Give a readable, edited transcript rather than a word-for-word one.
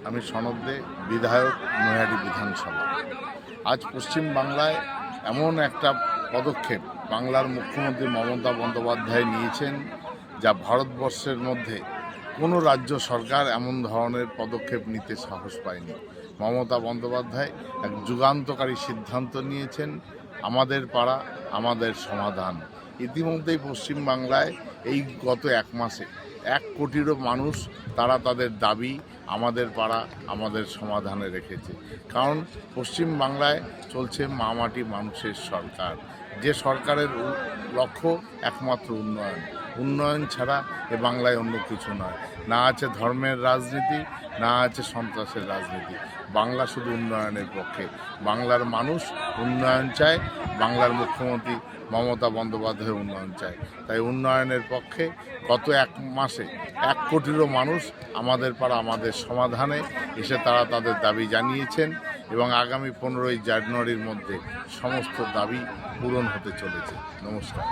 আমি সনদ দে, বিধায়ক নৈহাটি বিধানসভা। আজ পশ্চিম বাংলায় এমন একটা পদক্ষেপ বাংলার মুখ্যমন্ত্রী মমতা বন্দ্যোপাধ্যায় নিয়েছেন, যা ভারতবর্ষের মধ্যে কোনো রাজ্য সরকার এমন ধরনের পদক্ষেপ নিতে সাহস পায়নি। মমতা বন্দ্যোপাধ্যায় এক যুগান্তকারী সিদ্ধান্ত নিয়েছেন, আমাদের পাড়া আমাদের সমাধান। ইতিমধ্যেই পশ্চিমবাংলায় এই গত এক মাসে 1 কোটিরও মানুষ তারা তাদের দাবি আমাদের পাড়া আমাদের সমাধানে রেখেছে। কারণ পশ্চিমবাংলায় চলছে মামাটি মানুষের সরকার, যে সরকারের লক্ষ্য একমাত্র উন্নয়ন। উন্নয়ন ছাড়া এ বাংলায় অন্য কিছু নয়। না আছে ধর্মের রাজনীতি, না আছে সন্ত্রাসের রাজনীতি। বাংলা শুধু উন্নয়নের পক্ষে। বাংলার মানুষ উন্নয়ন চায়, বাংলার মুখ্যমন্ত্রী মমতা বন্দ্যোপাধ্যায় উন্নয়ন চায়। তাই উন্নয়নের পক্ষে গত এক মাসে 1 কোটিরও মানুষ আমাদের পাড়া আমাদের সমাধানে এসে তারা তাদের দাবি জানিয়েছেন এবং আগামী 15ই জানুয়ারির মধ্যে সমস্ত দাবি পূরণ হতে চলেছে। নমস্কার।